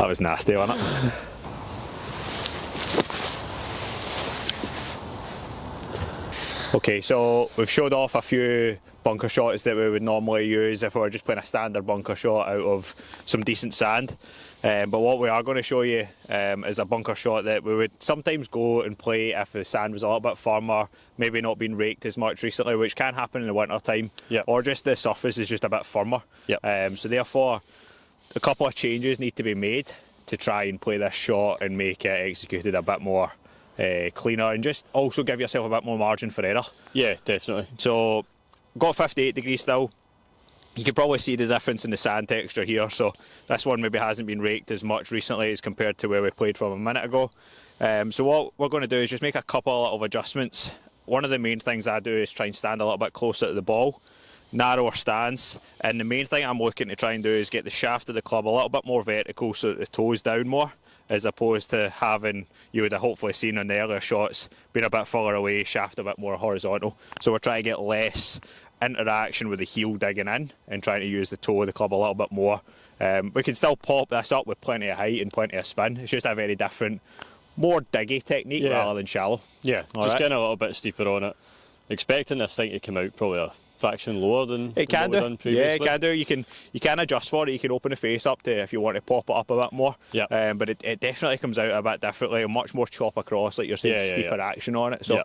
That was nasty, wasn't it? Okay, so we've showed off a few bunker shots that we would normally use if we were just playing a standard bunker shot out of some decent sand. But what we are going to show you is a bunker shot that we would sometimes go and play if the sand was a little bit firmer, maybe not been raked as much recently, which can happen in the winter time, or just the surface is just a bit firmer. So therefore, a couple of changes need to be made to try and play this shot and make it executed a bit more cleaner, and just also give yourself a bit more margin for error. Yeah, definitely. So, got 58 degrees still. You can probably see the difference in the sand texture here, so this one maybe hasn't been raked as much recently as compared to where we played from a minute ago. So what we're going to do is just make a couple of little adjustments. One of the main things I do is try and stand a little bit closer to the ball, narrower stance, and the main thing I'm looking to try and do is get the shaft of the club a little bit more vertical so that the toe's down more, as opposed to having, you would have hopefully seen on the earlier shots, being a bit further away, shaft a bit more horizontal. So we're trying to get less interaction with the heel digging in and trying to use the toe of the club a little bit more. We can still pop this up with plenty of height and plenty of spin. It's just a very different, more diggy technique rather than shallow. Yeah, just getting a little bit steeper on it. Expecting this thing to come out probably a fraction lower than it can what we've done previously. Yeah, it can do. You can adjust for it. You can open the face up to if you want to pop it up a bit more. But it definitely comes out a bit differently, and much more chop across, like you're saying, steeper action on it. So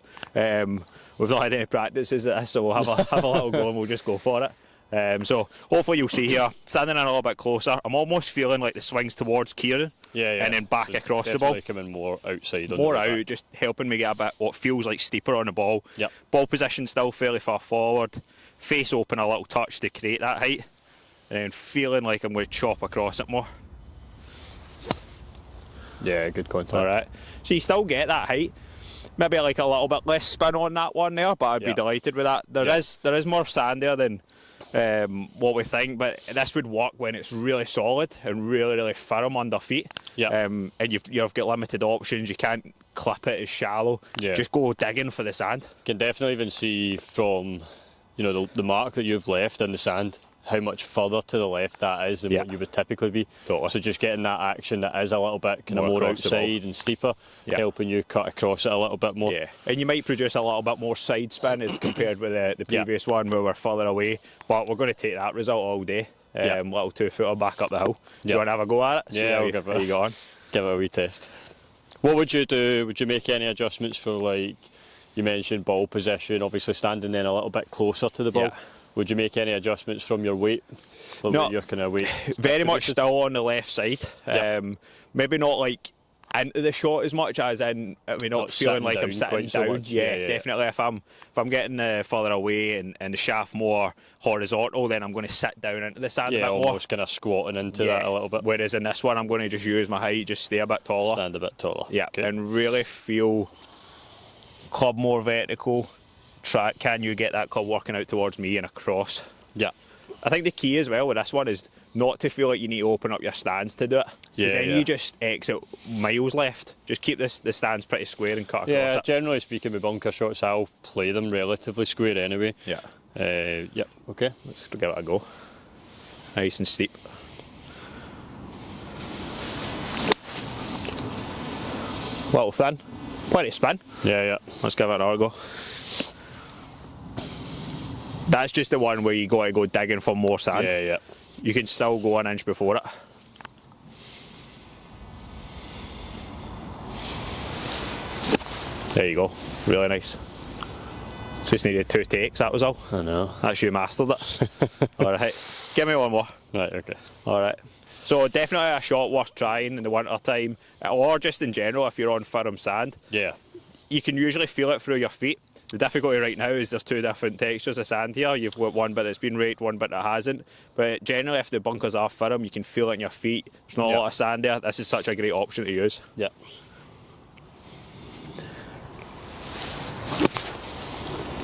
we've not had any practices at this, so we'll have a little go and we'll just go for it. So hopefully you'll see here, standing in a little bit closer, I'm almost feeling like the swings towards Kieran. And then back so across the ball. Coming more outside. More out, just helping me get a bit what feels like steeper on the ball. Ball position still fairly far forward. Face open a little touch to create that height. And then feeling like I'm going to chop across it more. Yeah, good contact. Alright. So you still get that height. Maybe like a little bit less spin on that one there, but I'd be delighted with that. There is more sand there than what we think, but this would work when it's really solid and really firm under feet. And you've got limited options. You can't clip it as shallow. Just go digging for the sand. You can definitely even see from the mark that you've left in the sand how much further to the left that is than what you would typically be. So just getting that action that is a little bit kind of more outside and steeper, helping you cut across it a little bit more. And you might produce a little bit more side spin as compared with the previous one where we're further away, but we're going to take that result all day. Little 2-footer back up the hill. Do you want to have a go at it? I'll give it a wee test. What would you do? Would you make any adjustments for, like, you mentioned ball position, obviously standing then a little bit closer to the ball? Would you make any adjustments from your weight? No, your kind of weight. Very much still on the left side. Maybe not like into the shot as much as in, not feeling like I'm sitting down. So definitely. If I'm getting further away and the shaft more horizontal, then I'm going to sit down into the sand a bit more. Almost kind of squatting into that a little bit. Whereas in this one, I'm going to just use my height, just stay a bit taller. Stand a bit taller. And really feel club more vertical. Can you get that club working out towards me and across? I think the key as well with this one is not to feel like you need to open up your stance to do it. Because then you just exit miles left. Just keep the stance pretty square and cut across it. Generally speaking with bunker shots, I'll play them relatively square anyway. Okay, let's give it a go. Nice and steep. Little thin. Plenty of spin. Let's give it another go. That's just the one where you got to go digging for more sand. You can still go an inch before it. There you go. Really nice. Just needed 2 takes, that was all. I know. That's you mastered it. Alright, give me one more. Right, okay. Alright. So definitely a shot worth trying in the winter time, or just in general if you're on firm sand. You can usually feel it through your feet. The difficulty right now is there's 2 different textures of sand here. You've got one bit that's been raked, one bit that hasn't. But generally if the bunkers are firm, you can feel it in your feet. There's not a lot of sand there. This is such a great option to use.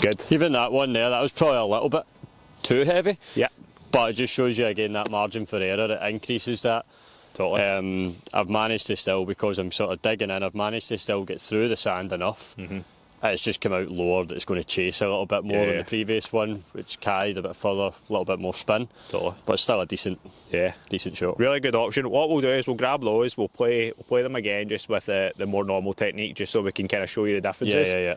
Good. Even that one there, that was probably a little bit too heavy. But it just shows you again that margin for error. It increases that. I've managed to still, because I'm sort of digging in, I've managed to still get through the sand enough it's just come out lower, that it's going to chase a little bit more than the previous one, which carried a bit further, a little bit more spin. Totally. But still a decent shot. Really good option. What we'll do is we'll grab those, we'll play them again just with the more normal technique, just so we can kind of show you the differences. Yeah.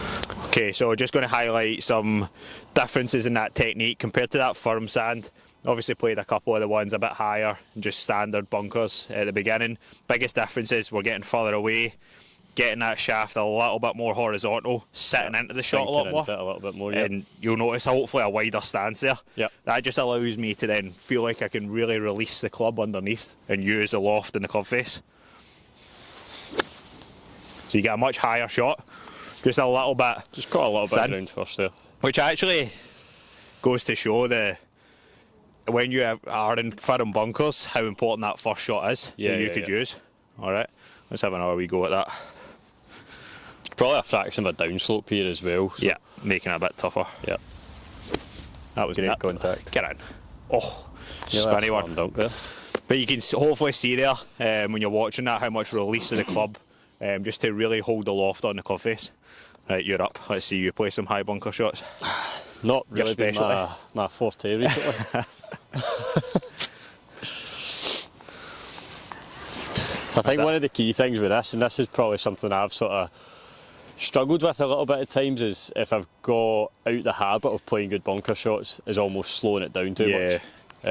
Okay, so just going to highlight some differences in that technique compared to that firm sand. Obviously played a couple of the ones a bit higher, just standard bunkers at the beginning. Biggest difference is we're getting further away, getting that shaft a little bit more horizontal, sitting into the shot a lot more. A little bit more, and you'll notice hopefully a wider stance there. That just allows me to then feel like I can really release the club underneath and use the loft in the club face. So you get a much higher shot, just a little bit. Just got a little bit around first there. Which actually goes to show when you are in firm bunkers, how important that first shot is that you could use. Alright, let's have another wee go at that. Probably a fraction of a downslope here as well. So. Yeah, making it a bit tougher. Yeah. That was great contact. Get in. Oh, spinny one. Dunk there. But you can hopefully see there when you're watching that how much release of the club, just to really hold the loft on the club face. Right, you're up. Let's see you play some high bunker shots. Not really been my forte recently. I think one of the key things with this, and this is probably something I've sort of struggled with a little bit at times, is if I've got out the habit of playing good bunker shots, is almost slowing it down too much.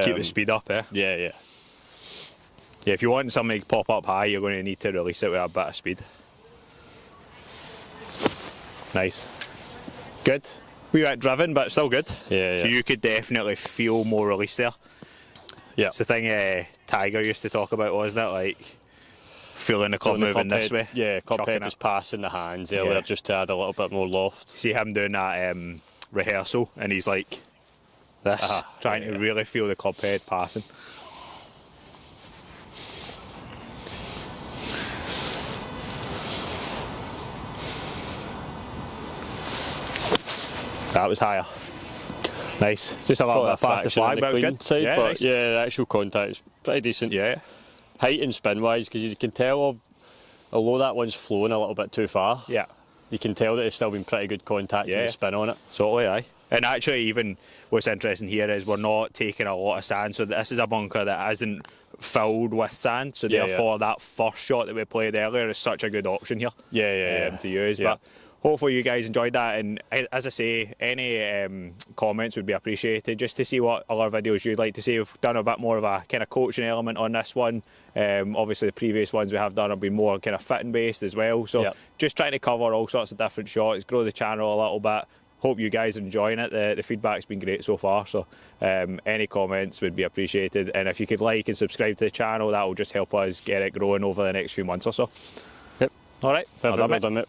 Keep the speed up, Yeah, if you want something to pop up high, you're going to need to release it with a bit of speed. Nice. Good. We went driven, but still good. Yeah. So you could definitely feel more release there. Yeah. It's the thing Tiger used to talk about, wasn't it? Like feeling the club moving this way. Yeah, club head was passing the hands earlier just to add a little bit more loft. See him doing that rehearsal, and he's like this, trying to really feel the club head passing. That was higher. Nice. Just a little bit past the flag, but it was good. Side, but nice. Yeah, the actual contact is pretty decent. Yeah. Height and spin wise, because you can tell, although that one's flown a little bit too far, you can tell that it's still been pretty good contact and the spin on it. Totally, aye. And actually, even what's interesting here is we're not taking a lot of sand, so this is a bunker that isn't filled with sand, so therefore that first shot that we played earlier is such a good option here to use. But hopefully you guys enjoyed that, and as I say, any comments would be appreciated, just to see what other videos you'd like to see. We've done a bit more of a kind of coaching element on this one. Obviously the previous ones we have done have been more kind of fitting based as well, so just trying to cover all sorts of different shots, grow the channel a little bit. Hope you guys are enjoying it. The feedback's been great so far, so any comments would be appreciated, and if you could like and subscribe to the channel, that will just help us get it growing over the next few months or so. Yep. Alright, well done, mate.